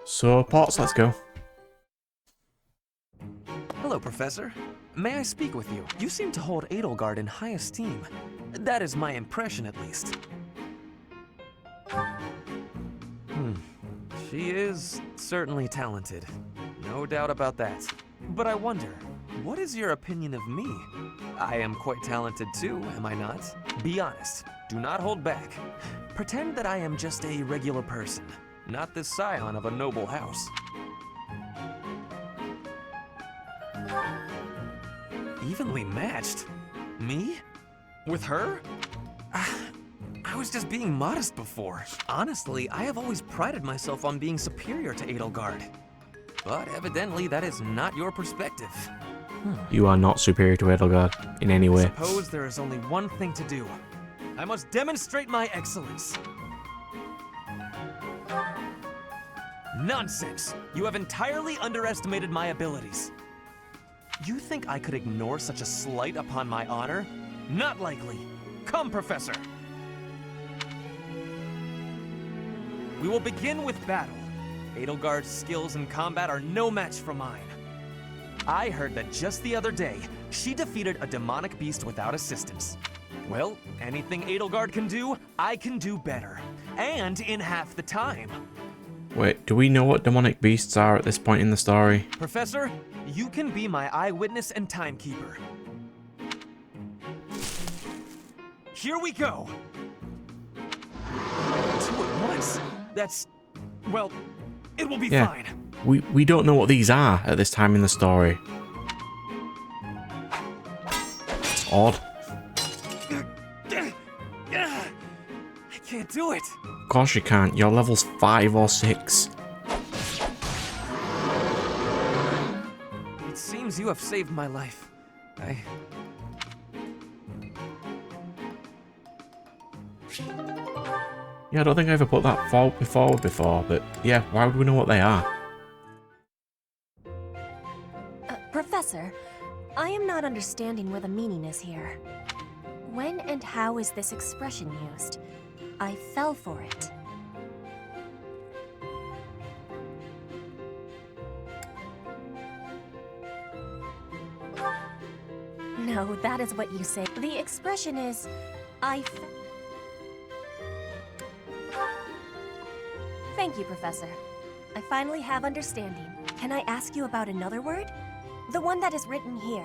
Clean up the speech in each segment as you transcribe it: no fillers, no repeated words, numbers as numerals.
So, Potts, let's go. Hello, Professor. May I speak with you? You seem to hold Edelgard in high esteem. That is my impression, at least. She is certainly talented. No doubt about that. But I wonder, what is your opinion of me? I am quite talented too, am I not? Be honest. Do not hold back. Pretend that I am just a regular person, not the scion of a noble house. Evenly matched? Me? With her? I was just being modest before. Honestly, I have always prided myself on being superior to Edelgard. But evidently, that is not your perspective. You are not superior to Edelgard in any way. I suppose there is only one thing to do. I must demonstrate my excellence. Nonsense! You have entirely underestimated my abilities. You think I could ignore such a slight upon my honor? Not likely. Come, Professor. We will begin with battle. Edelgard's skills in combat are no match for mine. I heard that just the other day, she defeated a demonic beast without assistance. Well, anything Edelgard can do, I can do better. And in half the time. Wait, do we know what demonic beasts are at this point in the story? Professor, you can be my eyewitness and timekeeper. Here we go! 2 at once? That's... well, it will be fine. We don't know what these are at this time in the story. It's odd. I can't do it! Of course you can't, you're levels 5 or 6. It seems you have saved my life. Yeah, I don't think I ever put that forward before, but yeah, why would we know what they are? Professor, I am not understanding where the meaning is here. When and how is this expression used? I fell for it. No, that is what you say. The expression is, Thank you, Professor. I finally have understanding. Can I ask you about another word? The one that is written here.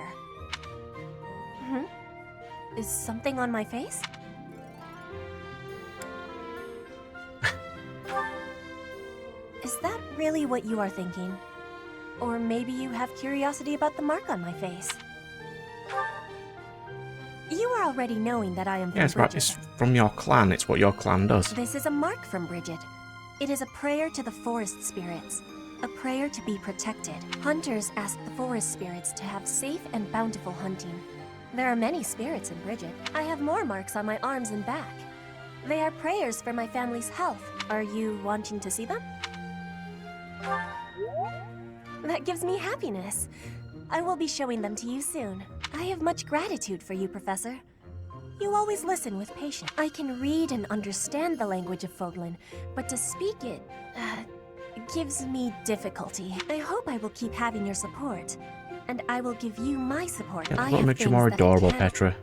Is something on my face? Is that really what you are thinking? Or maybe you have curiosity about the mark on my face? You are already knowing that I am from Bridget. It's from your clan. It's what your clan does. This is a mark from Bridget. It is a prayer to the forest spirits. A prayer to be protected. Hunters ask the forest spirits to have safe and bountiful hunting. There are many spirits in Bridget. I have more marks on my arms and back. They are prayers for my family's health. Are you wanting to see them? That gives me happiness. I will be showing them to you soon. I have much gratitude for you, Professor. You always listen with patience. I can read and understand the language of Foglin, but to speak it, gives me difficulty. I hope I will keep having your support, and I will give you my support. Yeah, what makes you more adorable, Petra?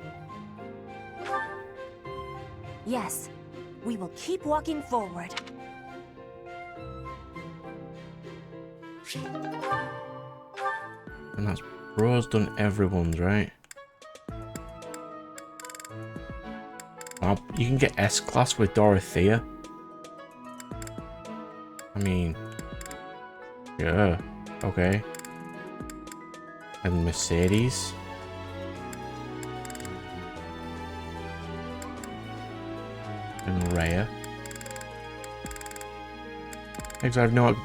Yes, we will keep walking forward. And that's Bro's done everyone's, right? Wow, you can get S-Class with Dorothea. I mean... yeah, okay. And Mercedes. And Rhea. Because I have no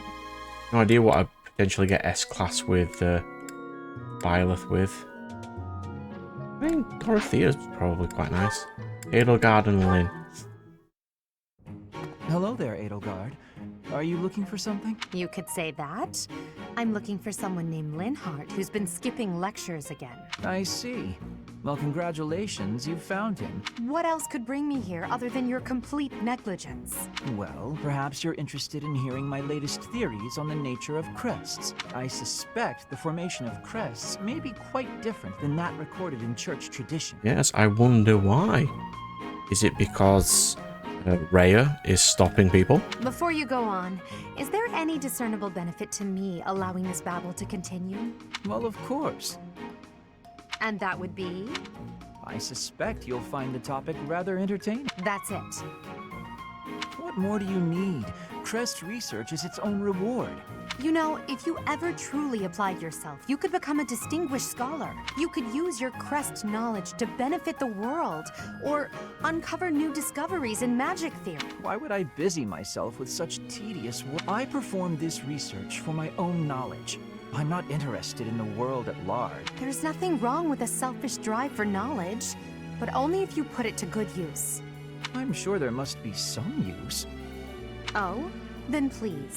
idea what I'd potentially get S-Class with Byleth with. I think Dorothea's probably quite nice. Edelgard and Lynn. Hello there, Edelgard. Are you looking for something? You could say that. I'm looking for someone named Linhart who's been skipping lectures again. I see. Well, congratulations, you found him. What else could bring me here other than your complete negligence? Well, perhaps you're interested in hearing my latest theories on the nature of crests. I suspect the formation of crests may be quite different than that recorded in church tradition. Yes, I wonder why. Is it because Rhea is stopping people? Before you go on, is there any discernible benefit to me allowing this babble to continue? Well, of course. And that would be? I suspect you'll find the topic rather entertaining. That's it. What more do you need? Crest research is its own reward. You know, if you ever truly applied yourself, you could become a distinguished scholar. You could use your crest knowledge to benefit the world, or uncover new discoveries in magic theory. Why would I busy myself with such tedious work? I perform this research for my own knowledge. I'm not interested in the world at large. There's nothing wrong with a selfish drive for knowledge, but only if you put it to good use. I'm sure there must be some use. Oh? Then please.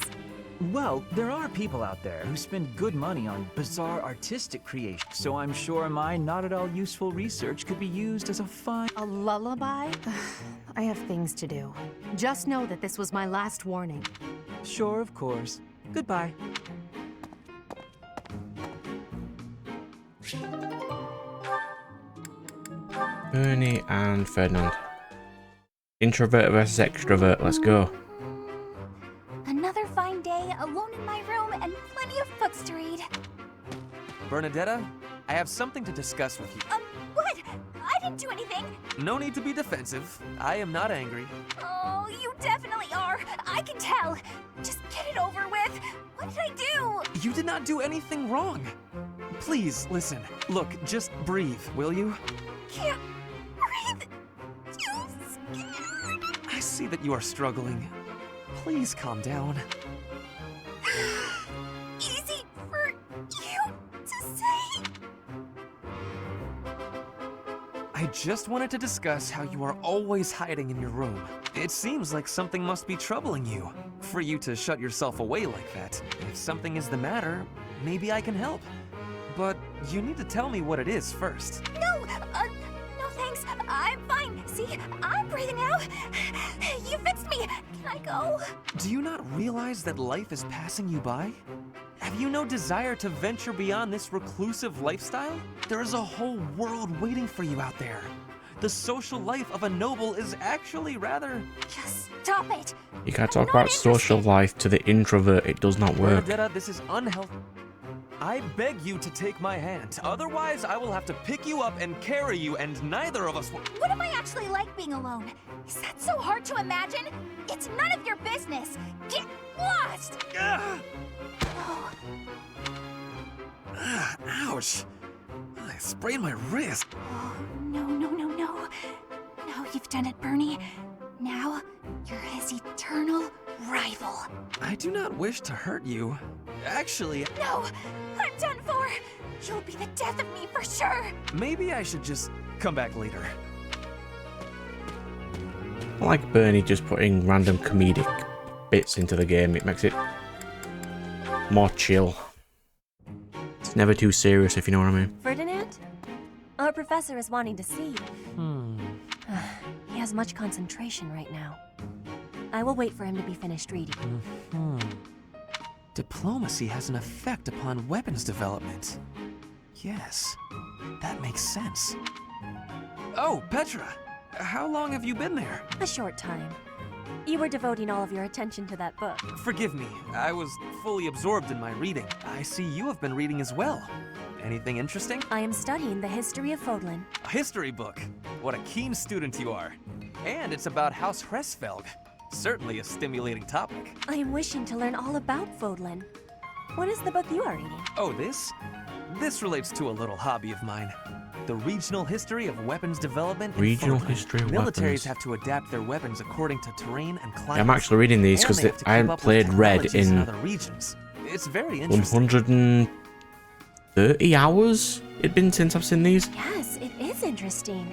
Well, there are people out there who spend good money on bizarre artistic creation, so I'm sure my not at all useful research could be used as a fine... A lullaby? I have things to do. Just know that this was my last warning. Sure, of course. Goodbye. Bernie and Ferdinand. Introvert versus extrovert, let's go. Another fine day, alone in my room, and plenty of books to read. Bernadetta, I have something to discuss with you. What? I didn't do anything. No need to be defensive. I am not angry. Oh, you definitely are. I can tell. Just get it over with. What did I do? You did not do anything wrong. Please, listen. Look, just breathe, will you? Can't breathe. Too scared. I see that you are struggling. Please calm down. Easy for you to say. I just wanted to discuss how you are always hiding in your room. It seems like something must be troubling you, for you to shut yourself away like that. If something is the matter, maybe I can help. But you need to tell me what it is first. No, no thanks. I'm fine. See, I'm breathing now. You fixed me. Can I go? Do you not realize that life is passing you by? Have you no desire to venture beyond this reclusive lifestyle? There is a whole world waiting for you out there. The social life of a noble is actually rather... Just stop it. You can't I'm talk not about social interested. life to the introvert, it does not work. Bernadetta, this is unhealthy. I beg you to take my hand. Otherwise, I will have to pick you up and carry you, and neither of us will... What if I actually like being alone? Is that so hard to imagine? It's none of your business. Get lost! Ah! Oh, Ah, ouch! I sprained my wrist. oh, no, no, no, no. Now you've done it, Bernie. Now you're his eternal rival. I do not wish to hurt you. Actually, No, I'm done for. You'll be the death of me for sure. maybe I should just come back later. I like Bernie just putting random comedic bits into the game, it makes it more chill. It's never too serious, if you know what I mean. Ferdinand? Our professor is wanting to see you. He has much concentration right now. I will wait for him to be finished reading. Diplomacy has an effect upon weapons development. Yes, that makes sense. Oh, Petra! How long have you been there? A short time. You were devoting all of your attention to that book. Forgive me, I was fully absorbed in my reading. I see you have been reading as well. Anything interesting? I am studying the history of Fodlan. A history book. What a keen student you are. And it's about House Hresfelg. Certainly a stimulating topic. I am wishing to learn all about Fodlan. What is the book you are reading? Oh, this? This relates to a little hobby of mine. The regional history of weapons development. in Regional Fodlan. history of Militaries weapons. have to adapt their weapons according to terrain and climate. I'm actually reading these because I haven't played Red in other regions. It's very interesting. 130 hours it'd been since I've seen these. Yes, it is interesting.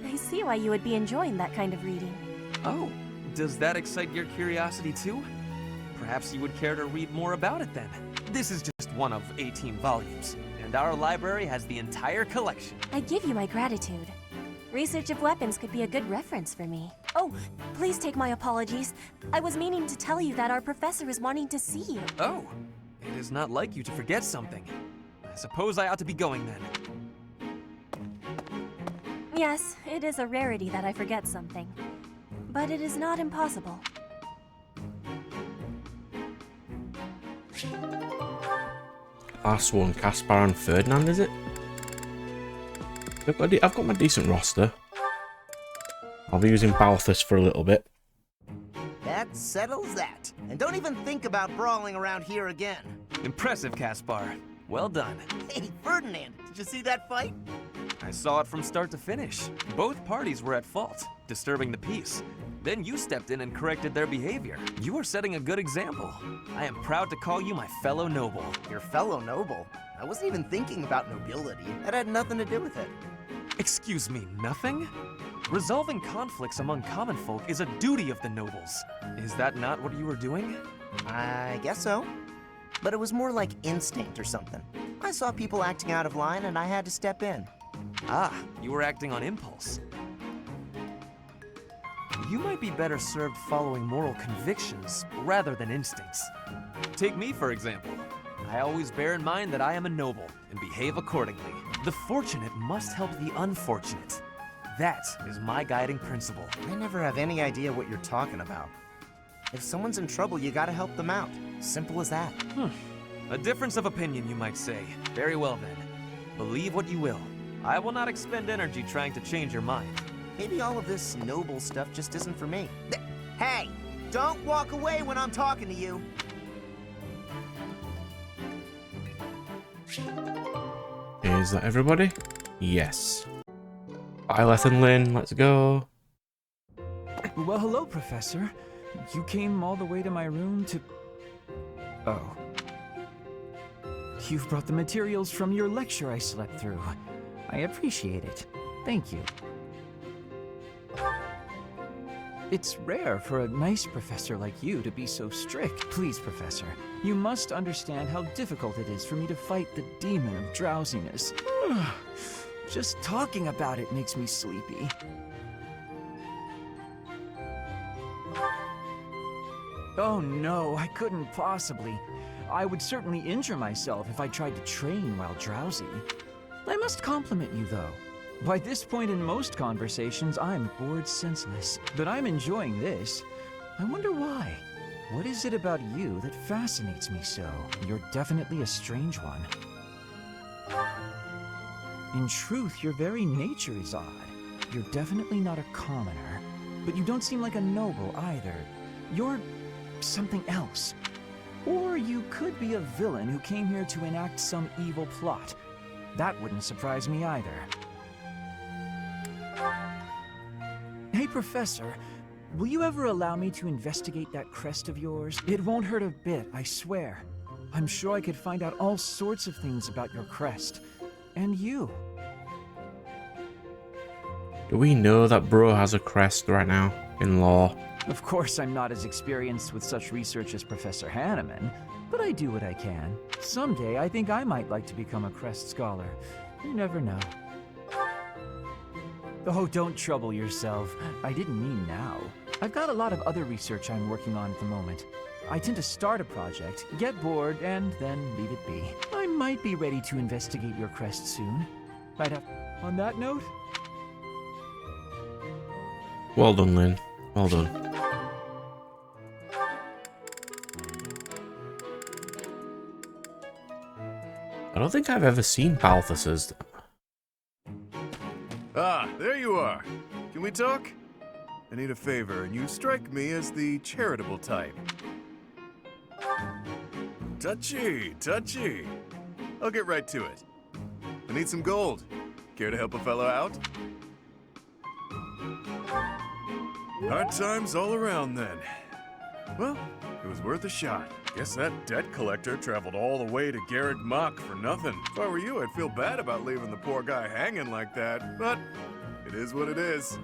I see why you would be enjoying that kind of reading. Oh, does that excite your curiosity too? Perhaps you would care to read more about it then. This is just one of 18 volumes, and our library has the entire collection. I give you my gratitude. Research of weapons could be a good reference for me. Oh, please take my apologies. I was meaning to tell you that our professor is wanting to see you. Oh, it is not like you to forget something. I suppose I ought to be going then. Yes, it is a rarity that I forget something. But it is not impossible. Last one, Caspar and Ferdinand, is it? I've got my decent roster. I'll be using Balthus for a little bit. That settles that. And don't even think about brawling around here again. Impressive, Caspar. Well done. Hey, Ferdinand, did you see that fight? I saw it from start to finish. Both parties were at fault, disturbing the peace. Then you stepped in and corrected their behavior. You are setting a good example. I am proud to call you my fellow noble. Your fellow noble? I wasn't even thinking about nobility. That had nothing to do with it. Excuse me, nothing? Resolving conflicts among common folk is a duty of the nobles. Is that not what you were doing? I guess so. But it was more like instinct or something. I saw people acting out of line and I had to step in. Ah, you were acting on impulse. You might be better served following moral convictions rather than instincts. Take me, for example. I always bear in mind that I am a noble and behave accordingly. The fortunate must help the unfortunate. That is my guiding principle. I never have any idea what you're talking about. If someone's in trouble, you gotta help them out. Simple as that. A difference of opinion, you might say. Very well then. Believe what you will. I will not expend energy trying to change your mind. Maybe all of this noble stuff just isn't for me. Hey, don't walk away when I'm talking to you. Is that everybody? Yes. Byleth and Lynn, let's go. Well, hello, Professor. You came all the way to my room to... Oh. You've brought the materials from your lecture I slept through. I appreciate it. Thank you. It's rare for a nice professor like you to be so strict. Please, Professor, you must understand how difficult it is for me to fight the demon of drowsiness. Just talking about it makes me sleepy. Oh no, I couldn't possibly. I would certainly injure myself if I tried to train while drowsy. I must compliment you, though. By this point in most conversations, I'm bored senseless. But I'm enjoying this. I wonder why. What is it about you that fascinates me so? You're definitely a strange one. In truth, your very nature is odd. You're definitely not a commoner, but you don't seem like a noble either. You're something else. Or you could be a villain who came here to enact some evil plot. That wouldn't surprise me either. Hey, Professor, will you ever allow me to investigate that crest of yours? It won't hurt a bit, I swear. I'm sure I could find out all sorts of things about your crest. And you. Do we know that bro has a crest right now in law? Of course, I'm not as experienced with such research as Professor Hanneman, but I do what I can. Someday, I think I might like to become a crest scholar. You never know. Oh, don't trouble yourself. I didn't mean now. I've got a lot of other research I'm working on at the moment. I tend to start a project, get bored, and then leave it be. I might be ready to investigate your crest soon. Right up. On that note... Well done, Lynn. Well done. I don't think I've ever seen Balthus's. Ah, there you are. Can we talk? I need a favor, and you strike me as the charitable type. Touchy, touchy. I'll get right to it. I need some gold. Care to help a fellow out? Hard times all around then. Well, it was worth a shot. Guess that debt collector traveled all the way to Garrick Mach for nothing. If I were you, I'd feel bad about leaving the poor guy hanging like that, but it is what it is.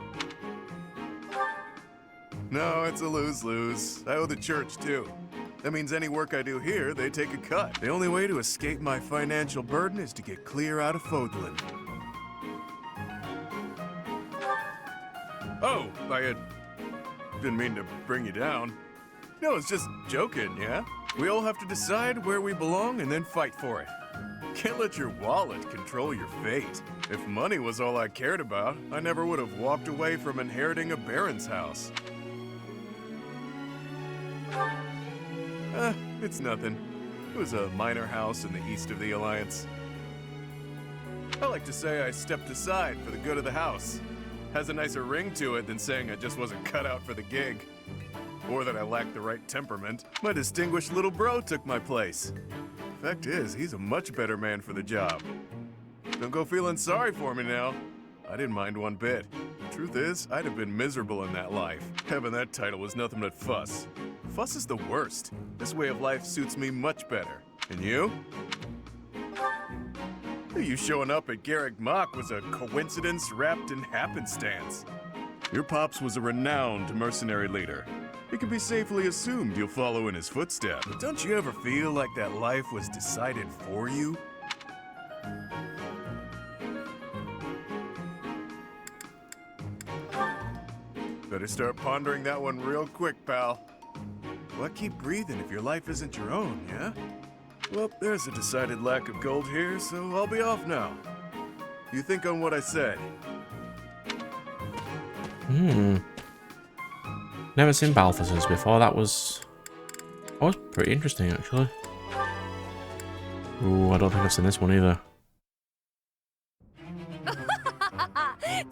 No, it's a lose-lose. I owe the church, too. That means any work I do here, they take a cut. The only way to escape my financial burden is to get clear out of Fodlan. Oh, I didn't mean to bring you down. No, it's just joking, yeah? We all have to decide where we belong and then fight for it. Can't let your wallet control your fate. If money was all I cared about, I never would have walked away from inheriting a baron's house. It's nothing. It was a minor house in the east of the Alliance. I like to say I stepped aside for the good of the house. Has a nicer ring to it than saying I just wasn't cut out for the gig. Or that I lacked the right temperament. My distinguished little bro took my place. Fact is, he's a much better man for the job. Don't go feeling sorry for me now. I didn't mind one bit. Truth is, I'd have been miserable in that life. Having that title was nothing but fuss. Fuss is the worst. This way of life suits me much better. And you? You showing up at Garrick Mach was a coincidence wrapped in happenstance. Your pops was a renowned mercenary leader. It can be safely assumed you'll follow in his footsteps. But don't you ever feel like that life was decided for you? Better start pondering that one real quick, pal. Why keep breathing if your life isn't your own, yeah? Well, there's a decided lack of gold here, so I'll be off now. You think on what I said? Never seen Balthazar's before. That was pretty interesting, actually. Ooh, I don't think I've seen this one either.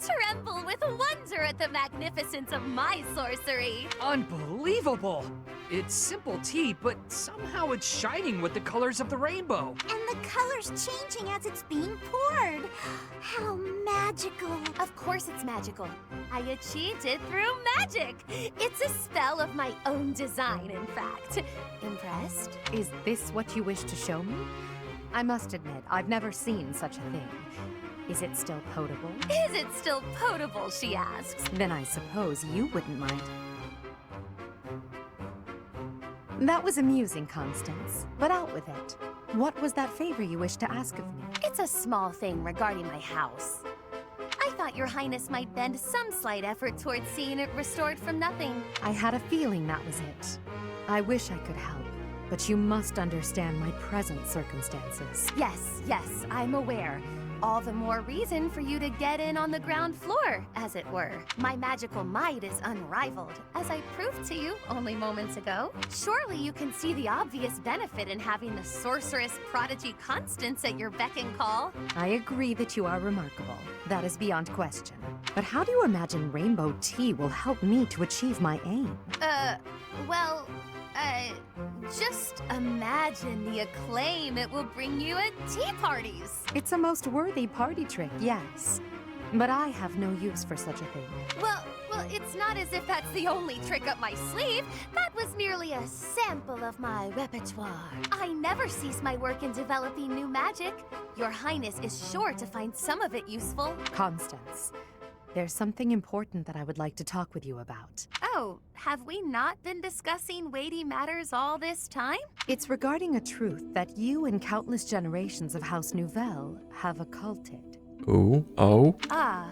Tremble with wonder at the magnificence of my sorcery. Unbelievable! It's simple tea, but somehow it's shining with the colors of the rainbow. And the color's changing as it's being poured. How magical. Of course it's magical. I achieved it through magic. It's a spell of my own design, in fact. Impressed? Is this what you wish to show me? I must admit, I've never seen such a thing. Is it still potable? Is it still potable, she asks. Then I suppose you wouldn't mind. That was amusing, Constance, but out with it. What was that favor you wished to ask of me? It's a small thing regarding my house. I thought your highness might bend some slight effort towards seeing it restored from nothing. I had a feeling that was it. I wish I could help, but you must understand my present circumstances. Yes, I'm aware. All the more reason for you to get in on the ground floor, as it were. My magical might is unrivaled, as I proved to you only moments ago. Surely you can see the obvious benefit in having the sorceress prodigy Constance at your beck and call. I agree that you are remarkable. That is beyond question. But how do you imagine rainbow tea will help me to achieve my aim? Just imagine the acclaim it will bring you at tea parties. It's a most worthy party trick, yes. But I have no use for such a thing. Well, it's not as if that's the only trick up my sleeve. That was merely a sample of my repertoire. I never cease my work in developing new magic. Your Highness is sure to find some of it useful. Constance, there's something important that I would like to talk with you about. Oh, have we not been discussing weighty matters all this time? It's regarding a truth that you and countless generations of House Nouvelle have occulted. Ooh, oh. Ah,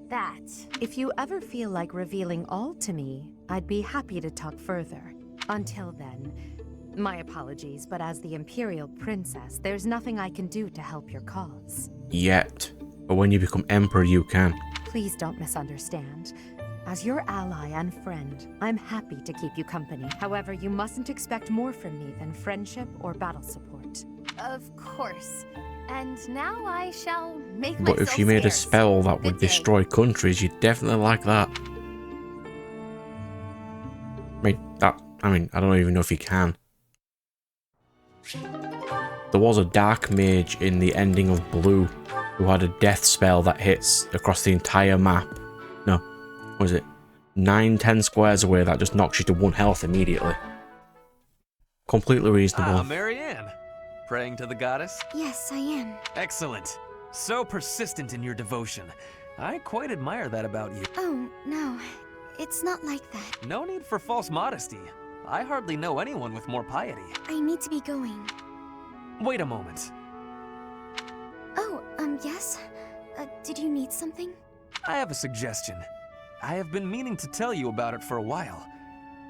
that. If you ever feel like revealing all to me, I'd be happy to talk further. Until then, my apologies, but as the Imperial Princess, there's nothing I can do to help your cause. Yet. But when you become Emperor, you can. Please don't misunderstand. As your ally and friend, I'm happy to keep you company. However, you mustn't expect more from me than friendship or battle support. Of course. And now I shall make But myself if you made a scarce. spell that would Good day. destroy countries, you'd definitely like that. I don't even know if you can. There was a dark mage in the ending of Blue who had a death spell that hits across the entire map. No, what was it? 9-10 squares away that just knocks you to 1 health immediately. Completely reasonable. Ah, Marianne. Praying to the goddess? Yes, I am. Excellent. So persistent in your devotion. I quite admire that about you. Oh, no. It's not like that. No need for false modesty. I hardly know anyone with more piety. I need to be going. Wait a moment. Oh, yes? Did you need something? I have a suggestion. I have been meaning to tell you about it for a while.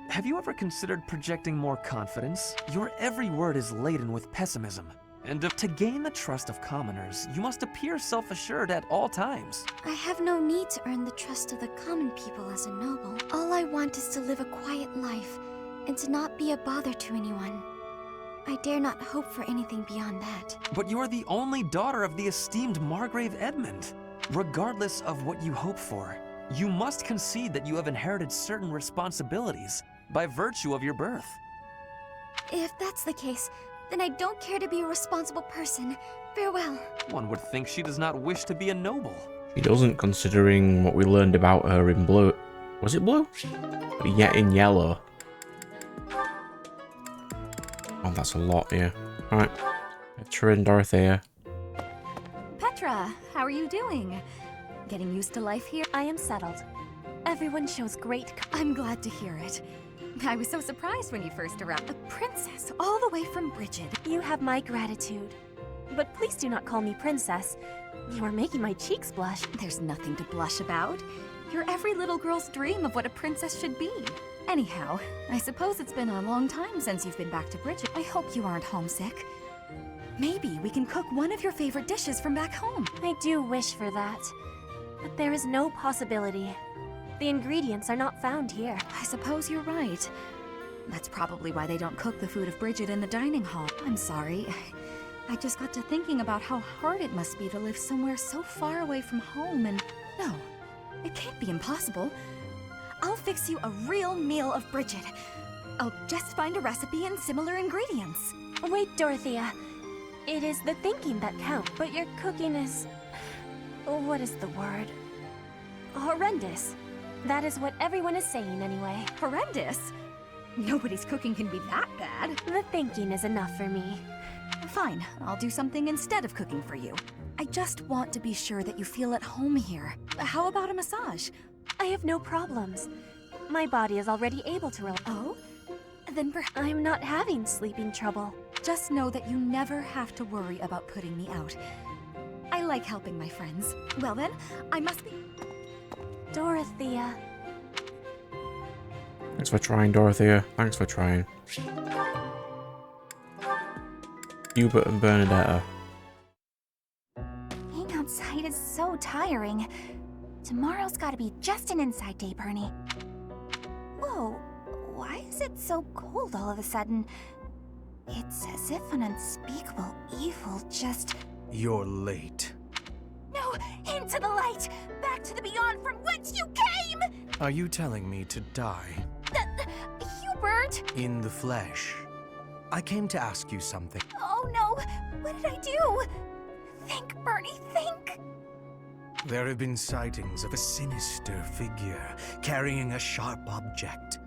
Have you ever considered projecting more confidence? Your every word is laden with pessimism. And to gain the trust of commoners, you must appear self-assured at all times. I have no need to earn the trust of the common people as a noble. All I want is to live a quiet life, and to not be a bother to anyone. I dare not hope for anything beyond that. But you are the only daughter of the esteemed Margrave Edmund. Regardless of what you hope for, you must concede that you have inherited certain responsibilities by virtue of your birth. If that's the case, then I don't care to be a responsible person. Farewell. One would think she does not wish to be a noble. She doesn't, considering what we learned about her in blue. Was it blue? Yeah, in yellow. Oh, that's a lot here. Alright. Petra and Dorothea. Petra, how are you doing? Getting used to life here? I am settled. Everyone shows great. I'm glad to hear it. I was so surprised when you first arrived. A princess, all the way from Brigid. You have my gratitude. But please do not call me princess. You are making my cheeks blush. There's nothing to blush about. You're every little girl's dream of what a princess should be. Anyhow, I suppose it's been a long time since you've been back to Brigid. I hope you aren't homesick. Maybe we can cook one of your favorite dishes from back home. I do wish for that. But there is no possibility. The ingredients are not found here. I suppose you're right. That's probably why they don't cook the food of Brigid in the dining hall. I'm sorry. I just got to thinking about how hard it must be to live somewhere so far away from home and... No, it can't be impossible. I'll fix you a real meal of Brigid. I'll just find a recipe and similar ingredients. Wait, Dorothea. It is the thinking that counts, but your cooking is... What is the word? Horrendous. That is what everyone is saying anyway. Horrendous? Nobody's cooking can be that bad. The thinking is enough for me. Fine, I'll do something instead of cooking for you. I just want to be sure that you feel at home here. How about a massage? I have no problems. My body is already able to relax. Oh? Then I'm not having sleeping trouble. Just know that you never have to worry about putting me out. I like helping my friends. Well then, I must be... Dorothea. Thanks for trying, Dorothea. Thanks for trying. Hubert and Bernadetta. Being outside is so tiring. Tomorrow's gotta be just an inside day, Bernie. Whoa, why is it so cold all of a sudden? It's as if an unspeakable evil just... You're late. No, into the light! Back to the beyond from whence you came! Are you telling me to die? Hubert! In the flesh. I came to ask you something. Oh no, what did I do? Think, Bernie, think! There have been sightings of a sinister figure carrying a sharp object,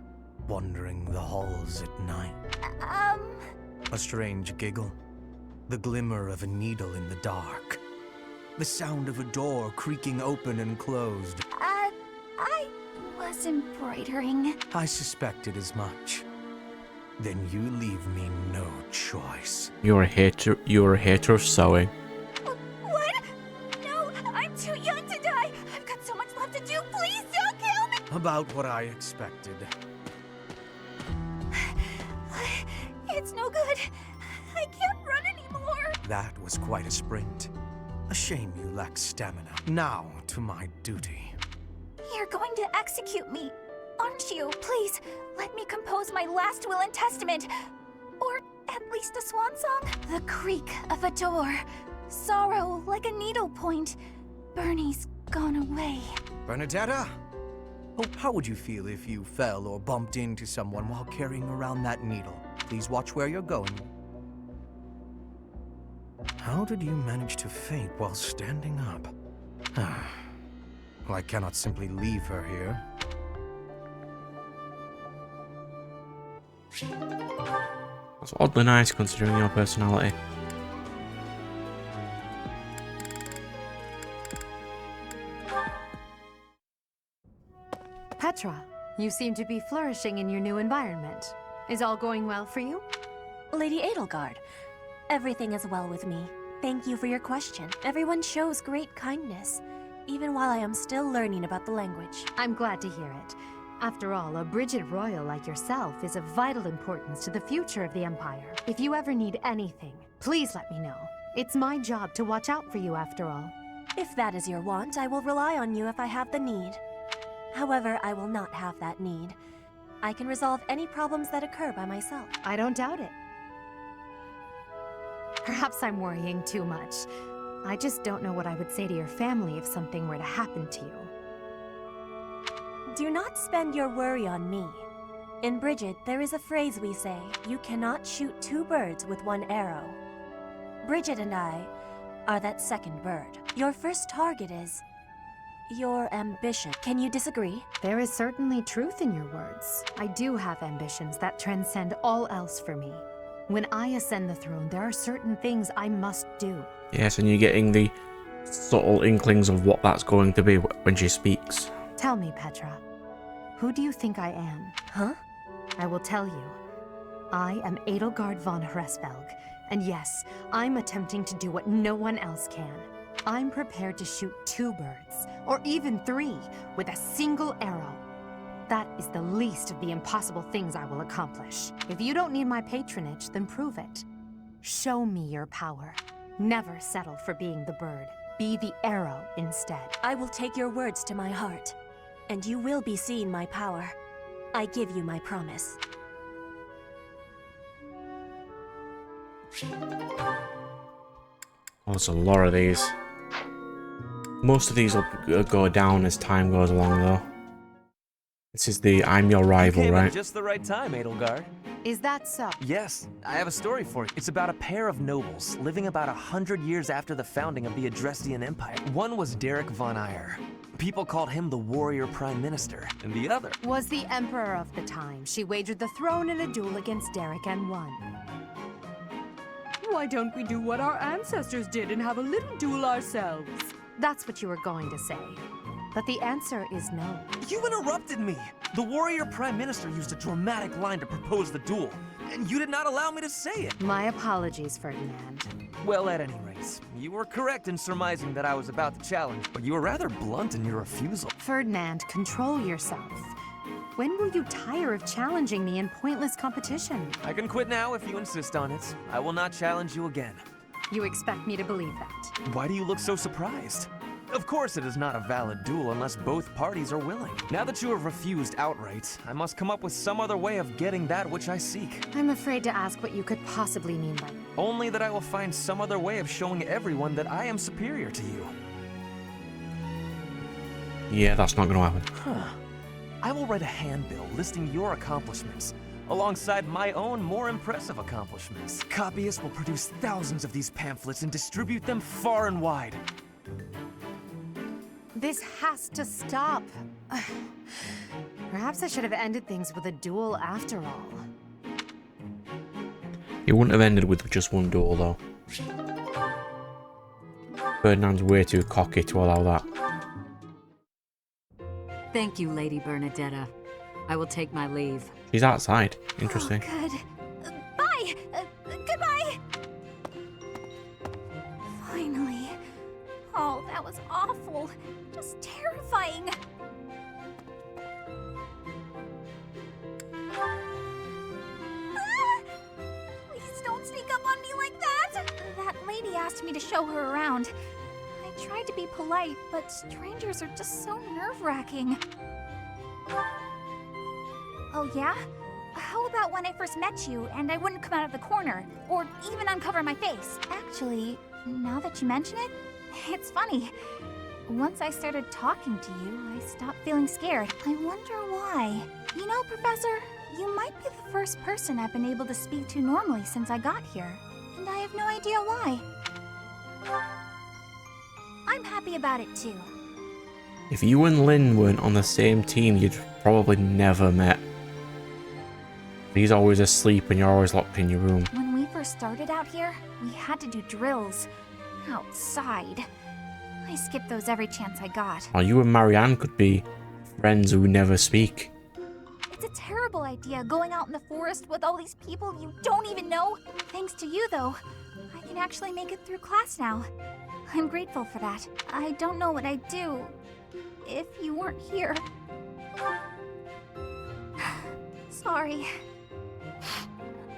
wandering the halls at night. A strange giggle, the glimmer of a needle in the dark, the sound of a door creaking open and closed. I was embroidering. I suspected as much. Then you leave me no choice. You're a hater of sewing. What? No, I'm too young to die. I've got so much left to do. Please don't kill me. About what I expected. It's no good. I can't run anymore. That was quite a sprint. A shame you lack stamina. Now to my duty. You're going to execute me, aren't you? Please, let me compose my last will and testament. Or at least a swan song. The creak of a door. Sorrow like a needle point. Bernie's gone away. Bernadetta? Oh, how would you feel if you fell or bumped into someone while carrying around that needle? Please watch where you're going. How did you manage to faint while standing up? Well, I cannot simply leave her here. That's oddly nice considering your personality. Petra, you seem to be flourishing in your new environment. Is all going well for you? Lady Edelgard, everything is well with me. Thank you for your question. Everyone shows great kindness, even while I am still learning about the language. I'm glad to hear it. After all, a Brigid Royal like yourself is of vital importance to the future of the Empire. If you ever need anything, please let me know. It's my job to watch out for you after all. If that is your want, I will rely on you if I have the need. However, I will not have that need. I can resolve any problems that occur by myself. I don't doubt it. Perhaps I'm worrying too much. I just don't know what I would say to your family if something were to happen to you. Do not spend your worry on me. In Brigid, there is a phrase we say, you cannot shoot two birds with one arrow. Brigid and I are that second bird. Your first target is your ambition. Can you disagree? There is certainly truth in your words. I do have ambitions that transcend all else for me. When I ascend the throne, there are certain things I must do. Yes, and you're getting the subtle inklings of what that's going to be when she speaks. Tell me, Petra, who do you think I am? Huh? I will tell you. I am Edelgard von Hresvelg, and yes, I'm attempting to do what no one else can. I'm prepared to shoot 2 birds, or even 3, with a single arrow. That is the least of the impossible things I will accomplish. If you don't need my patronage, then prove it. Show me your power. Never settle for being the bird. Be the arrow instead. I will take your words to my heart, and you will be seeing my power. I give you my promise. Oh, there's a lot of these. Most of these will go down as time goes along, though. This is the I'm your rival, you came right? at just the right time, Edelgard. Is that so? Yes, I have a story for you. It's about a pair of nobles living about 100 years after the founding of the Adrestian Empire. One was Derek von Eyre. People called him the warrior prime minister, and the other was the emperor of the time. She wagered the throne in a duel against Derek and won. Why don't we do what our ancestors did and have a little duel ourselves? That's what you were going to say. But the answer is no. You interrupted me! The warrior prime minister used a dramatic line to propose the duel, and you did not allow me to say it! My apologies, Ferdinand. Well, at any rate, you were correct in surmising that I was about to challenge, but you were rather blunt in your refusal. Ferdinand, control yourself. When will you tire of challenging me in pointless competition? I can quit now if you insist on it. I will not challenge you again. You expect me to believe that? Why do you look so surprised? Of course it is not a valid duel unless both parties are willing. Now that you have refused outright, I must come up with some other way of getting that which I seek. I'm afraid to ask what you could possibly mean by that. Only that I will find some other way of showing everyone that I am superior to you. Yeah, that's not gonna happen. Huh. I will write a handbill listing your accomplishments, alongside my own more impressive accomplishments. Copyists will produce thousands of these pamphlets and distribute them far and wide. This has to stop. Perhaps I should have ended things with a duel after all. It wouldn't have ended with just one duel, though. Ferdinand's way too cocky to allow that. Thank you, Lady Bernadetta. I will take my leave. She's outside. Interesting. Oh, good. Bye! Goodbye! Finally. Oh, that was awful. Just terrifying. Please don't sneak up on me like that! That lady asked me to show her around. I tried to be polite, but strangers are just so nerve-wracking. Oh yeah? How about when I first met you and I wouldn't come out of the corner, or even uncover my face? Actually, now that you mention it, it's funny. Once I started talking to you, I stopped feeling scared. I wonder why. You know, Professor, you might be the first person I've been able to speak to normally since I got here, and I have no idea why. I'm happy about it too. If you and Lynn weren't on the same team, you'd probably never met. He's always asleep and you're always locked in your room. When we first started out here, we had to do drills. Outside. I skipped those every chance I got. Or you and Marianne could be friends who never speak. It's a terrible idea going out in the forest with all these people you don't even know. Thanks to you, though, I can actually make it through class now. I'm grateful for that. I don't know what I'd do if you weren't here. Sorry.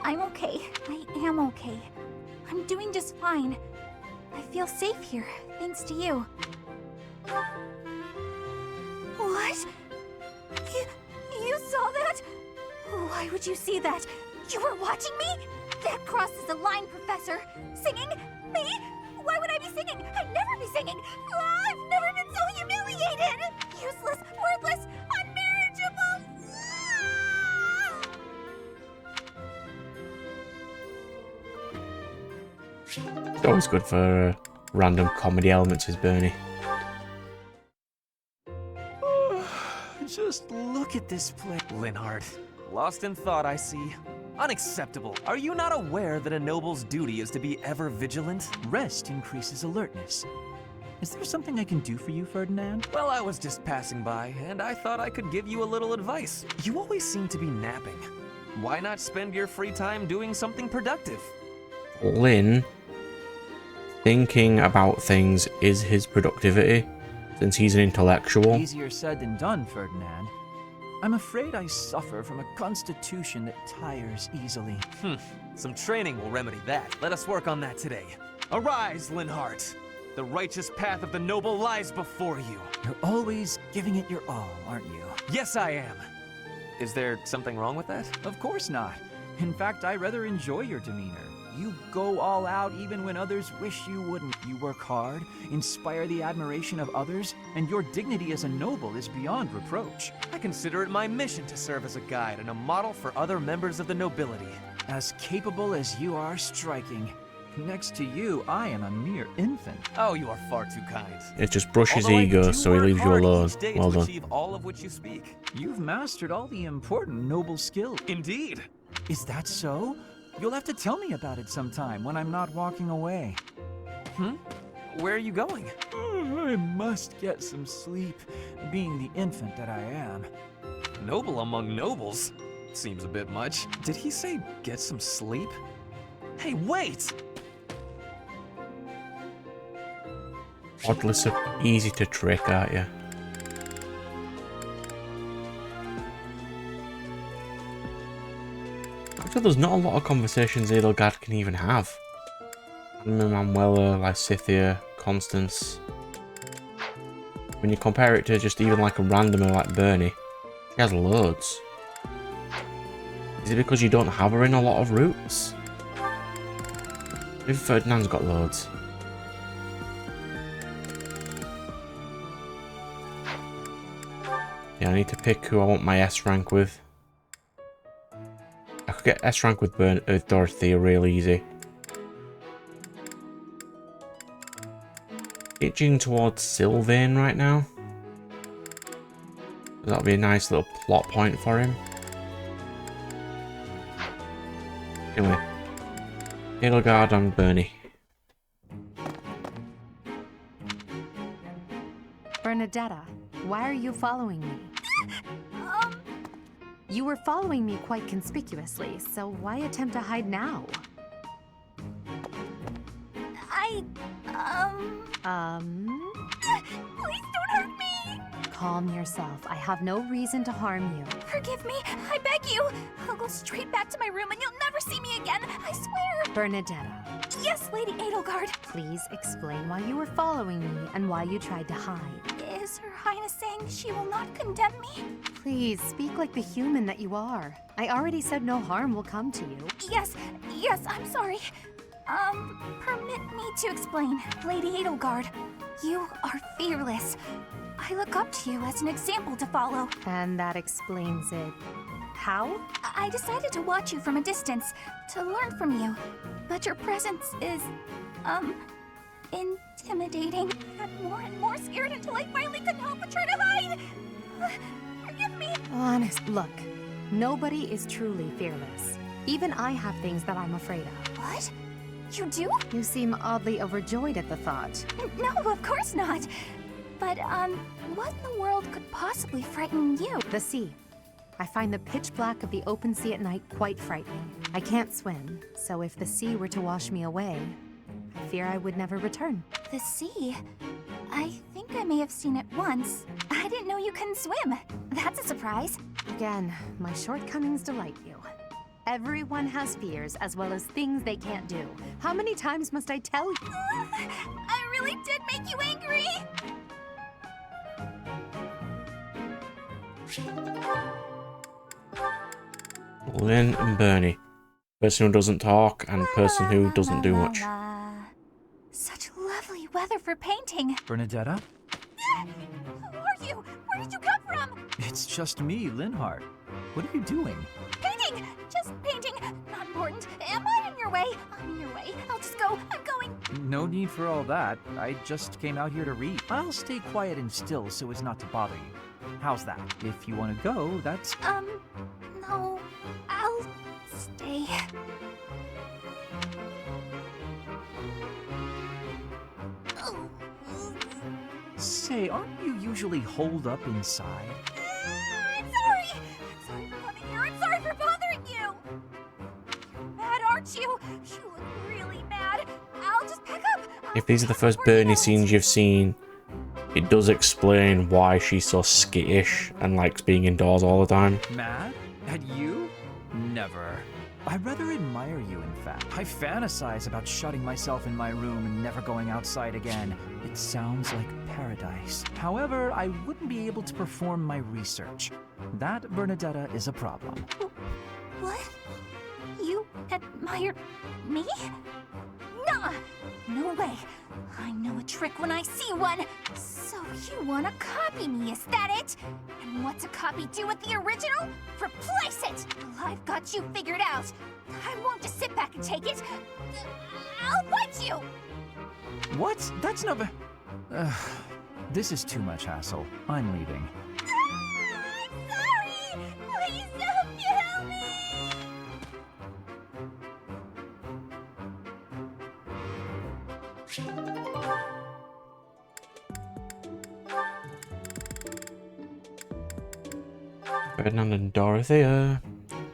I'm okay. I am okay. I'm doing just fine. I feel safe here, thanks to you. What? You saw that? Why would you see that? You were watching me? That crosses a line, Professor. Singing? Me? Why would I be singing? I'd never be singing. I've never been so humiliated. Useless, worthless, unmarriageable. It's always good for random comedy elements, is Bernie. Just look at this place. Linhardt, lost in thought, I see. Unacceptable. Are you not aware that a noble's duty is to be ever vigilant? Rest increases alertness. Is there something I can do for you, Ferdinand? Well, I was just passing by, and I thought I could give you a little advice. You always seem to be napping. Why not spend your free time doing something productive? Lin, thinking about things is his productivity, since he's an intellectual. Easier said than done, Ferdinand. I'm afraid I suffer from a constitution that tires easily. Some training will remedy that. Let us work on that today. Arise, Linhardt. The righteous path of the noble lies before you. You're always giving it your all, aren't you? Yes, I am. Is there something wrong with that? Of course not. In fact, I rather enjoy your demeanor. You go all out even when others wish you wouldn't. You work hard, inspire the admiration of others, and your dignity as a noble is beyond reproach. I consider it my mission to serve as a guide and a model for other members of the nobility. As capable as you are striking. Next to you, I am a mere infant. Oh, you are far too kind. It just brushes Although ego, I do so he work leaves you hard alone. each day Well to done. achieve all of which you speak. You've mastered all the important noble skills. Indeed. Is that so? You'll have to tell me about it sometime when I'm not walking away. Where are you going? I must get some sleep, being the infant that I am. Noble among nobles? Seems a bit much. Did he say get some sleep? Hey, wait! Oddly so easy to trick, aren't you? So there's not a lot of conversations Edelgard can even have. Manuela, Lysithea, Constance. When you compare it to just even like a randomer like Bernie, she has loads. Is it because you don't have her in a lot of routes? Maybe Ferdinand's got loads. Yeah, I need to pick who I want my S rank with. I could get S rank with Dorothea real easy. Itching towards Sylvain right now. That'll be a nice little plot point for him. Anyway, Edelgard and Bernie. Bernadetta, why are you following me? You were following me quite conspicuously, so why attempt to hide now? Please don't hurt me! Calm yourself. I have no reason to harm you. Forgive me, I beg you! I'll go straight back to my room and you'll never see me again, I swear! Bernadetta, Yes, Lady Edelgard. please explain why you were following me and why you tried to hide. Is Her Highness saying she will not condemn me? Please, speak like the human that you are. I already said no harm will come to you. Yes, I'm sorry. Permit me to explain. Lady Edelgard, you are fearless. I look up to you as an example to follow. And that explains it. How? I decided to watch you from a distance, to learn from you. But your presence is, intimidating. I got more and more scared until I finally couldn't help but try to hide. Forgive me. Honest, look. Nobody is truly fearless. Even I have things that I'm afraid of. What? You do? You seem oddly overjoyed at the thought. No, of course not. But, what in the world could possibly frighten you? The sea. I find the pitch black of the open sea at night quite frightening. I can't swim, so if the sea were to wash me away, I fear I would never return. The sea? I think I may have seen it once. I didn't know you couldn't swim. That's a surprise. Again, my shortcomings delight you. Everyone has fears as well as things they can't do. How many times must I tell you? I really did make you angry! Lynn and Bernie. Person who doesn't talk and person who doesn't do much. Such lovely weather for painting. Bernadetta? Who are you? Where did you come from? It's just me, Linhart. What are you doing? Painting! Just painting. Not important. Am I in your way? I'm in your way. I'll just go. I'm going. No need for all that. I just came out here to read. I'll stay quiet and still so as not to bother you. How's that? If you want to go, that's... No. I'll stay. Say, aren't you usually holed up inside? I'm sorry! I'm sorry for coming here. I'm sorry for bothering you! You're mad, aren't you? You look really mad. I'll just pack up. If these are the first Bernie scenes you've seen, it does explain why she's so skittish and likes being indoors all the time. Mad? At you? Never. I rather admire you, in fact. I fantasize about shutting myself in my room and never going outside again. It sounds like paradise. However, I wouldn't be able to perform my research. That, Bernadetta, is a problem. What? You admire me? Nuh-uh. No way. I know a trick when I see one. So you want to copy me, is that it? And what's a copy do with the original? Replace it! Well, I've got you figured out. I won't just sit back and take it. I'll fight you! What? That's not... this is too much hassle. I'm leaving. I'm sorry! Please don't kill me! Ferdinand and Dorothea.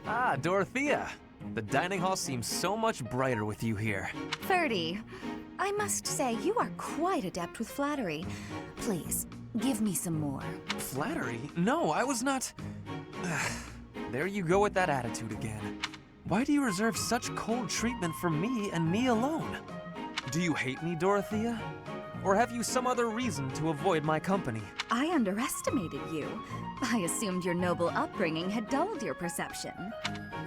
Ah, Dorothea. The dining hall seems so much brighter with you here. 30. I must say, you are quite adept with flattery. Please, give me some more. Flattery? No, I was not... There you go with that attitude again. Why do you reserve such cold treatment for me and me alone? Do you hate me, Dorothea? Or have you some other reason to avoid my company? I underestimated you. I assumed your noble upbringing had dulled your perception.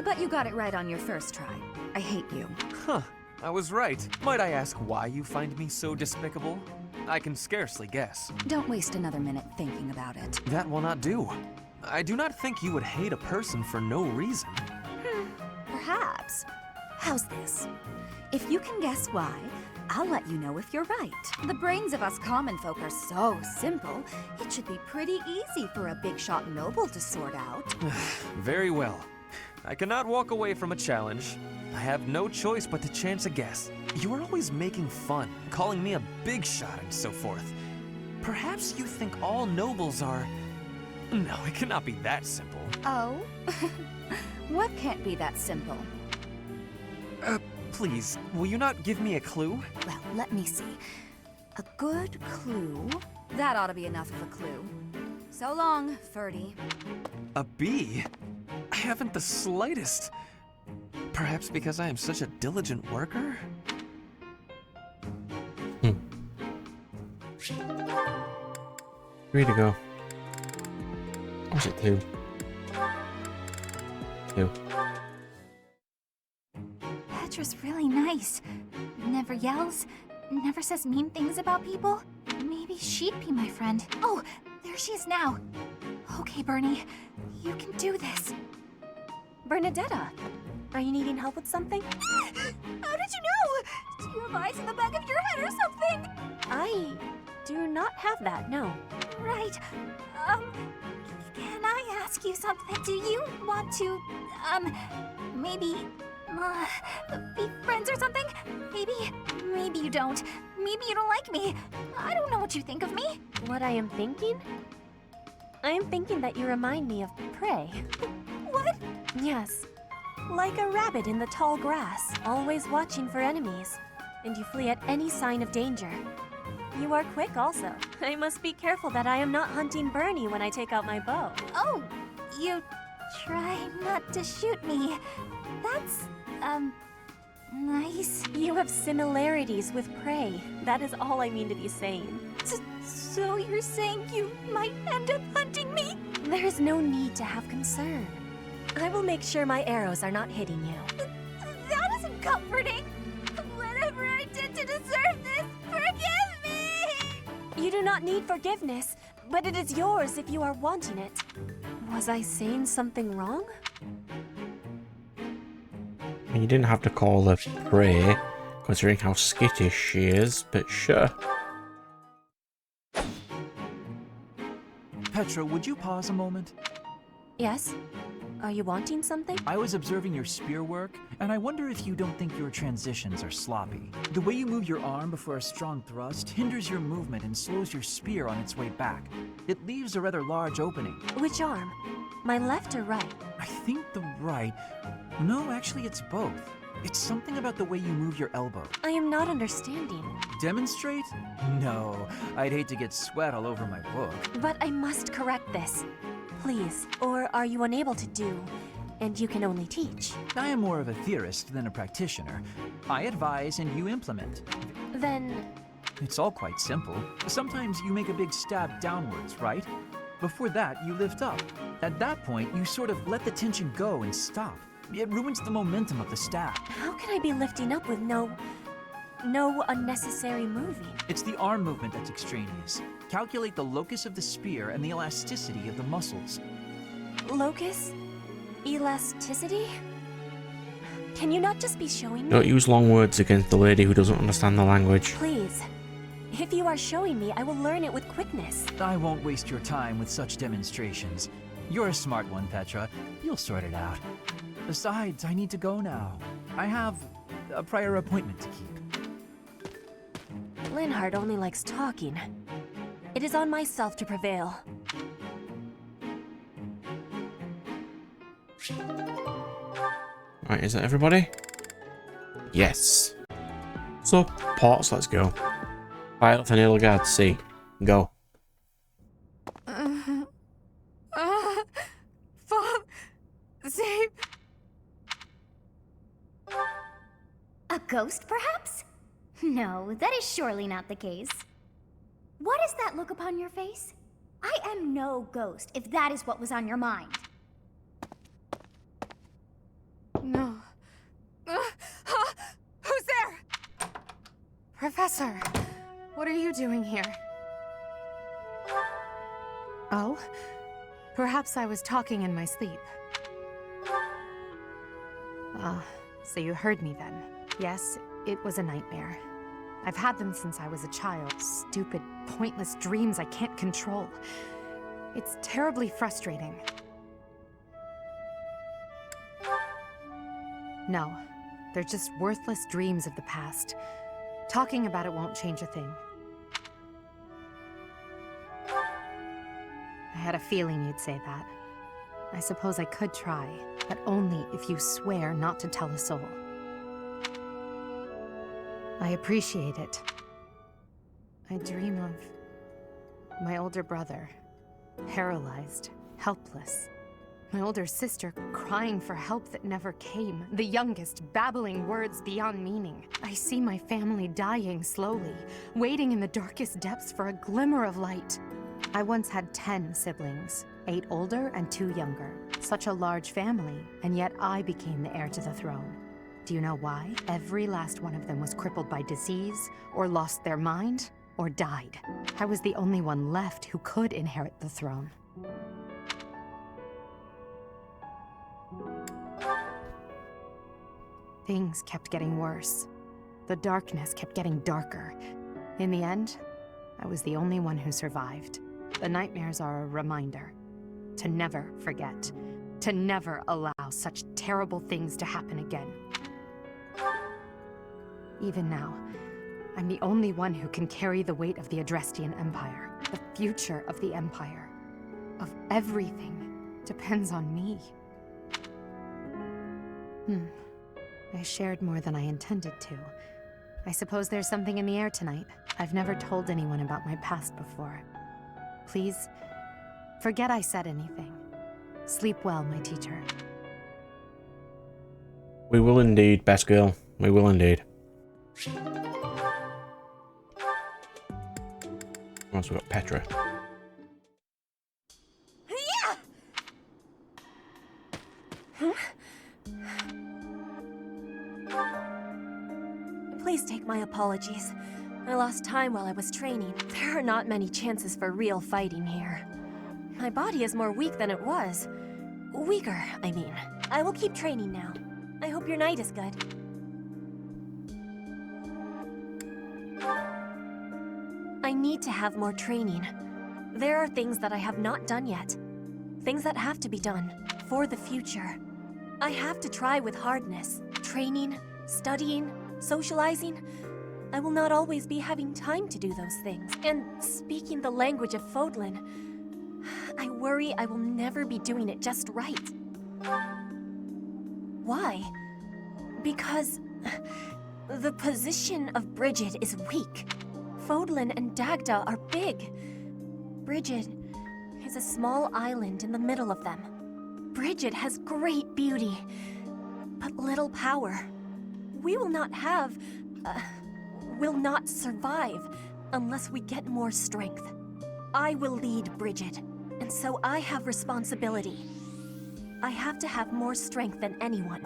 But you got it right on your first try. I hate you. Huh, I was right. Might I ask why you find me so despicable? I can scarcely guess. Don't waste another minute thinking about it. That will not do. I do not think you would hate a person for no reason. Perhaps. How's this? If you can guess why, I'll let you know if you're right. The brains of us common folk are so simple, it should be pretty easy for a big shot noble to sort out. Very well. I cannot walk away from a challenge. I have no choice but to chance a guess. You are always making fun, calling me a big shot and so forth. Perhaps you think all nobles are... No, it cannot be that simple. Oh? What can't be that simple? Please, will you not give me a clue? Well, let me see. A good clue? That ought to be enough of a clue. So long, Ferdy. A bee? I haven't the slightest. Perhaps because I am such a diligent worker? 3 to go. Or was it 2? 2. Petra's really nice. Never yells, never says mean things about people. Maybe she'd be my friend. Oh, there she is now. Okay, Bernie, you can do this. Bernadetta, are you needing help with something? How did you know? Do you have eyes in the back of your head or something? I do not have that, no. Right. Can I ask you something? Do you want to, maybe, be friends or something? Maybe you don't. Maybe you don't like me. I don't know what you think of me. What I am thinking? I'm thinking that you remind me of prey. What? Yes. Like a rabbit in the tall grass, always watching for enemies. And you flee at any sign of danger. You are quick also. I must be careful that I am not hunting Bernie when I take out my bow. Oh, you try not to shoot me. That's, nice. You have similarities with prey. That is all I mean to be saying. So you're saying you might end up hunting me? There is no need to have concern. I will make sure my arrows are not hitting you. That isn't comforting. Whatever I did to deserve this, forgive me! You do not need forgiveness, but it is yours if you are wanting it. Was I saying something wrong? And you didn't have to call her prey, considering how skittish she is, but sure. Petra, would you pause a moment? Yes? Are you wanting something? I was observing your spear work, and I wonder if you don't think your transitions are sloppy. The way you move your arm before a strong thrust hinders your movement and slows your spear on its way back. It leaves a rather large opening. Which arm? My left or right? I think the right... No, actually it's both. It's something about the way you move your elbow. I am not understanding. Demonstrate? No, I'd hate to get sweat all over my book. But I must correct this. Please. Or are you unable to do, and you can only teach? I am more of a theorist than a practitioner. I advise and you implement. Then... It's all quite simple. Sometimes you make a big stab downwards, right? Before that, you lift up. At that point, you sort of let the tension go and stop. It ruins the momentum of the stab. How can I be lifting up with no unnecessary moving? It's the arm movement that's extraneous. Calculate the locus of the spear and the elasticity of the muscles. Locus? Elasticity? Can you not just be showing me? Don't use long words against the lady who doesn't understand the language. Please. If you are showing me, I will learn it with quickness. I won't waste your time with such demonstrations. You're a smart one, Petra. You'll sort it out. Besides, I need to go now. I have a prior appointment to keep. Linhardt only likes talking. It is on myself to prevail. Right, is that everybody? Yes. So, Ports, let's go. Pilot for Nilgard C. Go. Save. A ghost, perhaps? No, that is surely not the case. What is that look upon your face? I am no ghost, if that is what was on your mind. No. Who's there? Professor, what are you doing here? Oh? Perhaps I was talking in my sleep. So you heard me then. Yes, it was a nightmare. I've had them since I was a child. Stupid, pointless dreams I can't control. It's terribly frustrating. No, they're just worthless dreams of the past. Talking about it won't change a thing. I had a feeling you'd say that. I suppose I could try, but only if you swear not to tell a soul. I appreciate it. I dream of my older brother, paralyzed, helpless. My older sister crying for help that never came. The youngest babbling words beyond meaning. I see my family dying slowly, waiting in the darkest depths for a glimmer of light. I once had 10 siblings, 8 older and 2 younger. Such a large family, and yet I became the heir to the throne. Do you know why? Every last one of them was crippled by disease, or lost their mind, or died. I was the only one left who could inherit the throne. Things kept getting worse. The darkness kept getting darker. In the end, I was the only one who survived. The nightmares are a reminder to never forget, to never allow such terrible things to happen again. Even now, I'm the only one who can carry the weight of the Adrestian Empire, the future of the Empire. of everything depends on me. I shared more than I intended to. I suppose there's something in the air tonight. I've never told anyone about my past before. Please, forget I said anything. Sleep well, my teacher. We will indeed, best girl. We will indeed. Once we've got Petra. Please take my apologies. I lost time while I was training. There are not many chances for real fighting here. My body is more weak than it was. Weaker, I mean. I will keep training now. I hope your night is good. I need to have more training. There are things that I have not done yet. Things that have to be done for the future. I have to try with hardness. Training, studying, socializing. I will not always be having time to do those things. And speaking the language of Fodlan, I worry I will never be doing it just right. Why? Because the position of Brigid is weak. Fodlan and Dagda are big. Brigid is a small island in the middle of them. Brigid has great beauty, but little power. We will not survive unless we get more strength. I will lead Brigid, and so I have responsibility. I have to have more strength than anyone.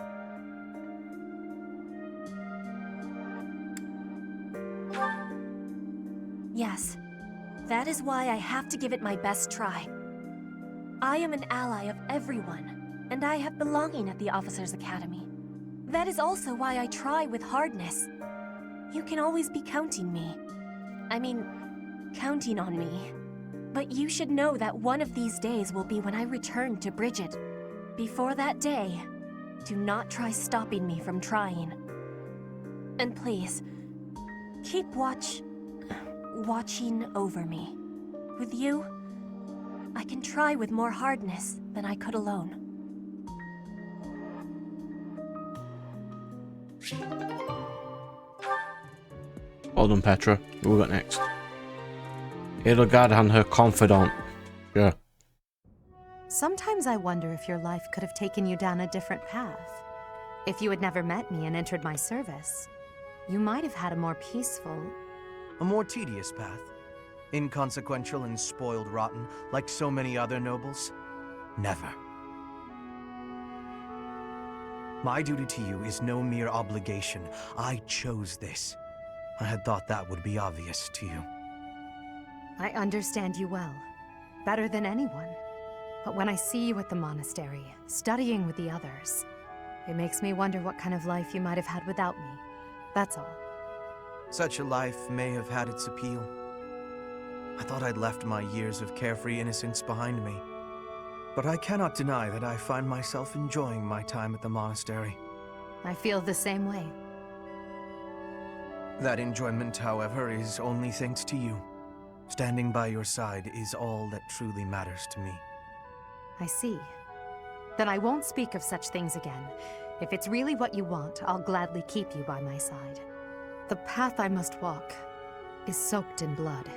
Yes, that is why I have to give it my best try. I am an ally of everyone, and I have belonging at the Officers' Academy. That is also why I try with hardness. You can always be counting on me. But you should know that one of these days will be when I return to Brigid. Before that day, do not try stopping me from trying. And please, keep watching over me. With you, I can try with more hardness than I could alone. Well done, Petra. Who we got next? Edelgard and her confidant. Yeah. Sometimes I wonder if your life could have taken you down a different path. If you had never met me and entered my service, you might have had a more peaceful... A more tedious path. Inconsequential and spoiled rotten, like so many other nobles. Never. My duty to you is no mere obligation. I chose this. I had thought that would be obvious to you. I understand you well. Better than anyone. But when I see you at the monastery, studying with the others, it makes me wonder what kind of life you might have had without me. That's all. Such a life may have had its appeal. I thought I'd left my years of carefree innocence behind me. But I cannot deny that I find myself enjoying my time at the monastery. I feel the same way. That enjoyment, however, is only thanks to you. Standing by your side is all that truly matters to me. I see. Then I won't speak of such things again. If it's really what you want, I'll gladly keep you by my side. The path I must walk is soaked in blood.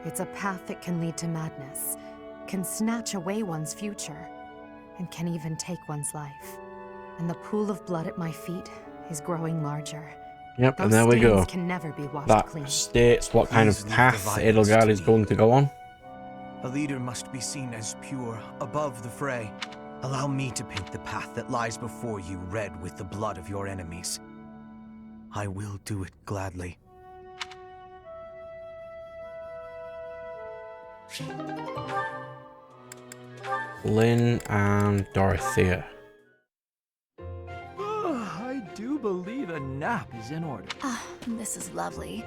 It's a path that can lead to madness, can snatch away one's future, and can even take one's life. And the pool of blood at my feet is growing larger. Yep, Those and there we go. stains can never be washed That clean. states what kind of path Edelgard is going to go on. A leader must be seen as pure, above the fray. Allow me to paint the path that lies before you red with the blood of your enemies. I will do it gladly. Lynn and Dorothea. I do believe a nap is in order. This is lovely.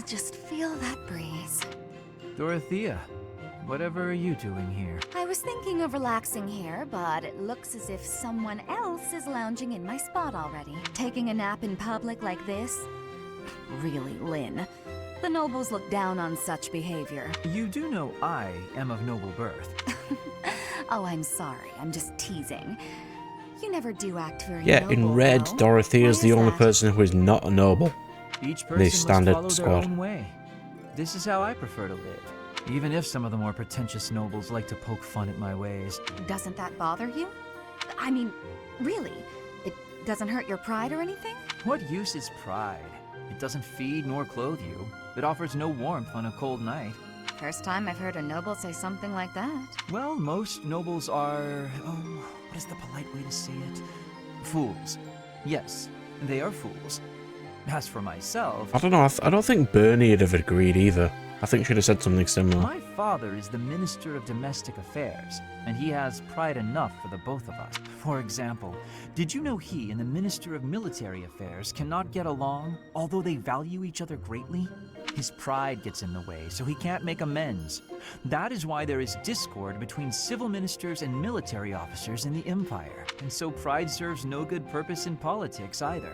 Just feel that breeze. Dorothea, whatever are you doing here? I was thinking of relaxing here, but it looks as if someone else is lounging in my spot already. Taking a nap in public like this? Really, Lynn? The nobles look down on such behavior. You do know I am of noble birth. Oh, I'm sorry. I'm just teasing. You never do act very Yeah, noble, in red, though. Dorothy is Why the only that? person who is not a noble. Each The person must standard follow squad. their own way. This is how I prefer to live. Even if some of the more pretentious nobles like to poke fun at my ways. Doesn't that bother you? I mean, really? It doesn't hurt your pride or anything? What use is pride? It doesn't feed nor clothe you. It offers no warmth on a cold night. First time I've heard a noble say something like that. Well, most nobles are... oh, what is the polite way to say it? Fools. Yes, they are fools. As for myself... I don't know, I don't think Bernie would have agreed either. I think she'd have said something similar. My father is the Minister of Domestic Affairs, and he has pride enough for the both of us. For example, did you know he and the Minister of Military Affairs cannot get along, although they value each other greatly? His pride gets in the way, so he can't make amends. That is why there is discord between civil ministers and military officers in the Empire, and so pride serves no good purpose in politics either.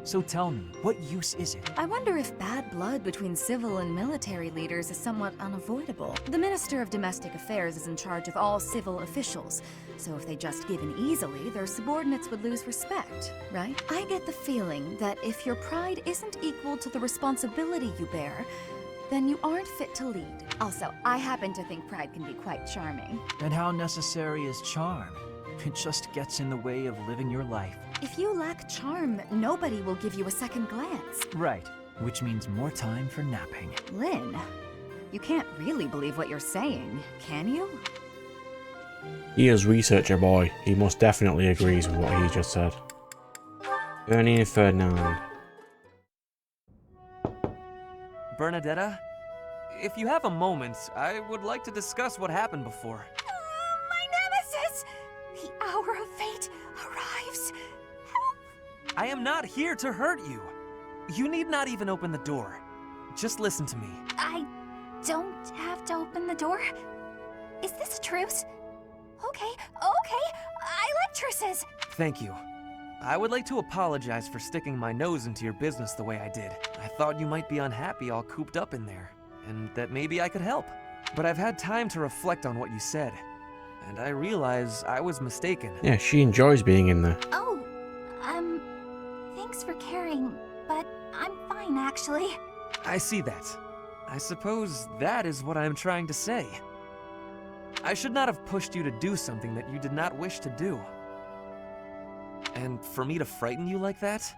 So tell me, what use is it? I wonder if bad blood between civil and military leaders is somewhat unavoidable. The Minister of Domestic Affairs is in charge of all civil officials, so if they just give in easily, their subordinates would lose respect, right? I get the feeling that if your pride isn't equal to the responsibility you bear, then you aren't fit to lead. Also, I happen to think pride can be quite charming. And how necessary is charm? It just gets in the way of living your life. If you lack charm, nobody will give you a second glance. Right, which means more time for napping. Lynn, you can't really believe what you're saying, can you? He is researcher boy. He most definitely agrees with what he just said. Bernie and Ferdinand. Bernadetta, if you have a moment, I would like to discuss what happened before. My nemesis! The hour of fate arrives. Help! I am not here to hurt you. You need not even open the door. Just listen to me. I don't have to open the door? Is this a truce? Okay, I like truces. Thank you. I would like to apologize for sticking my nose into your business the way I did. I thought you might be unhappy all cooped up in there, and that maybe I could help. But I've had time to reflect on what you said, and I realize I was mistaken. Yeah, she enjoys being in there. Oh, thanks for caring, but I'm fine actually. I see that. I suppose that is what I'm trying to say. I should not have pushed you to do something that you did not wish to do. And for me to frighten you like that?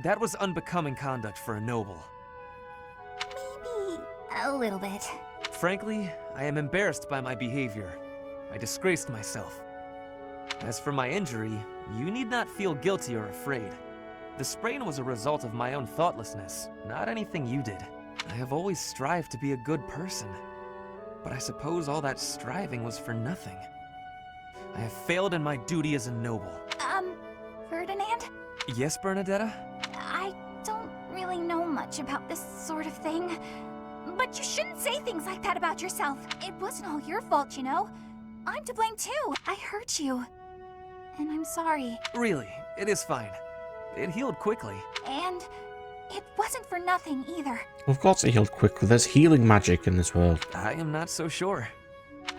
That was unbecoming conduct for a noble. Maybe a little bit. Frankly, I am embarrassed by my behavior. I disgraced myself. As for my injury, you need not feel guilty or afraid. The sprain was a result of my own thoughtlessness, not anything you did. I have always strived to be a good person, but I suppose all that striving was for nothing. I have failed in my duty as a noble. Ferdinand? Yes, Bernadetta? I don't really know much about this sort of thing. But you shouldn't say things like that about yourself. It wasn't all your fault, you know. I'm to blame too. I hurt you. And I'm sorry. Really, it is fine. It healed quickly. And it wasn't for nothing either. Of course it healed quickly. There's healing magic in this world. I am not so sure.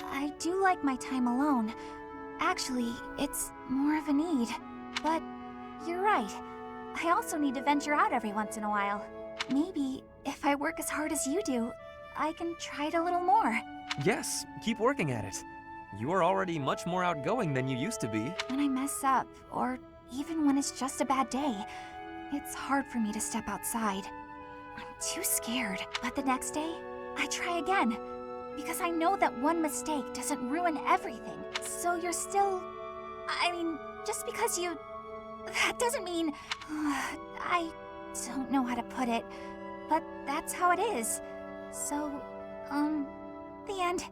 I do like my time alone. Actually, it's more of a need. But you're right. I also need to venture out every once in a while. Maybe if I work as hard as you do, I can try it a little more. Yes, keep working at it. You are already much more outgoing than you used to be. When I mess up, or even when it's just a bad day, it's hard for me to step outside. I'm too scared. But the next day, I try again. Because I know that one mistake doesn't ruin everything. So you're still... I mean, just because you... That doesn't mean... I don't know how to put it. But that's how it is. So, the end.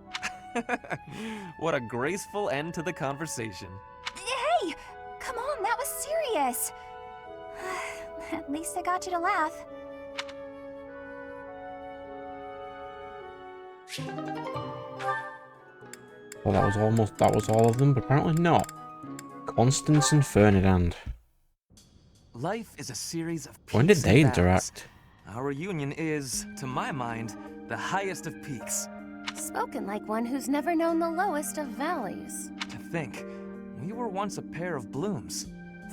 What a graceful end to the conversation. Hey! Come on, that was serious! At least I got you to laugh. Well, that was all of them, but apparently not. Constance and Ferdinand. Life is a series of When did peaks they and valleys. interact? Our union is, to my mind, the highest of peaks. Spoken like one who's never known the lowest of valleys. To think, we were once a pair of blooms,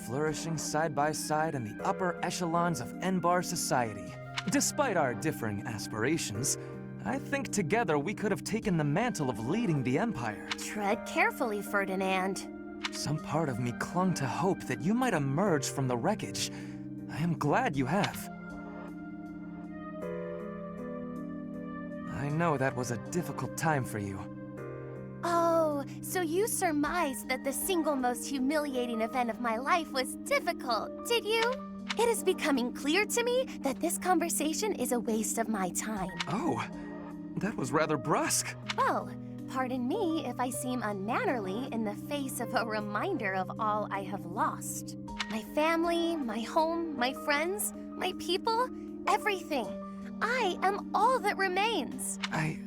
flourishing side by side in the upper echelons of N-Bar society. Despite our differing aspirations, I think together we could have taken the mantle of leading the Empire. Tread carefully, Ferdinand. Some part of me clung to hope that you might emerge from the wreckage. I am glad you have. I know that was a difficult time for you. Oh, so you surmised that the single most humiliating event of my life was difficult, did you? It is becoming clear to me that this conversation is a waste of my time. Oh, that was rather brusque. Well, pardon me if I seem unmannerly in the face of a reminder of all I have lost. My family, my home, my friends, my people, everything. I am all that remains. I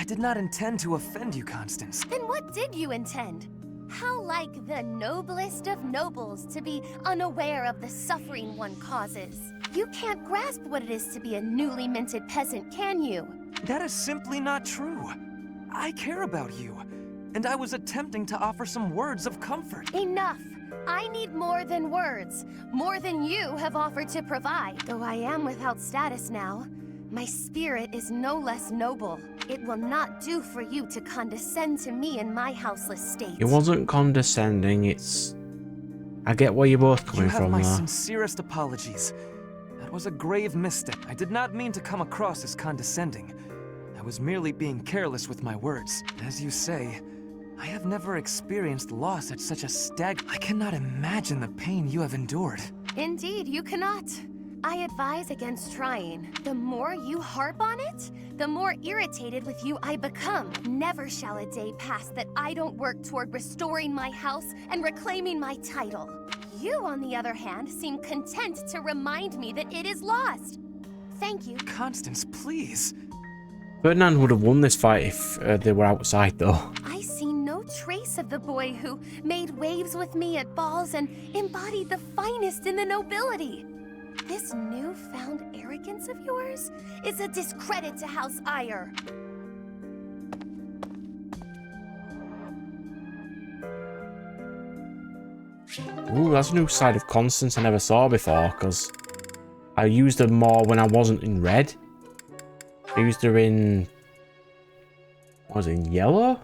did not intend to offend you, Constance. Then what did you intend? How like the noblest of nobles to be unaware of the suffering one causes. You can't grasp what it is to be a newly minted peasant, can you? That is simply not true. I care about you, and I was attempting to offer some words of comfort. Enough! I need more than words, more than you have offered to provide. Though I am without status now, my spirit is no less noble. It will not do for you to condescend to me in my houseless state. It wasn't condescending, it's... I get where you're both coming from You have my there. sincerest apologies. That was a grave misstep. I did not mean to come across as condescending. I was merely being careless with my words. As you say, I have never experienced loss at such a I cannot imagine the pain you have endured. Indeed, you cannot. I advise against trying. The more you harp on it, the more irritated with you I become. Never shall a day pass that I don't work toward restoring my house and reclaiming my title. You, on the other hand, seem content to remind me that it is lost. Thank you. Constance, please. Ferdinand would have won this fight if they were outside, though. I see no trace of the boy who made waves with me at balls and embodied the finest in the nobility. This newfound arrogance of yours is a discredit to House Ire. Ooh, that's a new side of Constance I never saw before, because I used her more when I wasn't in red. I used her in... what was it, in yellow?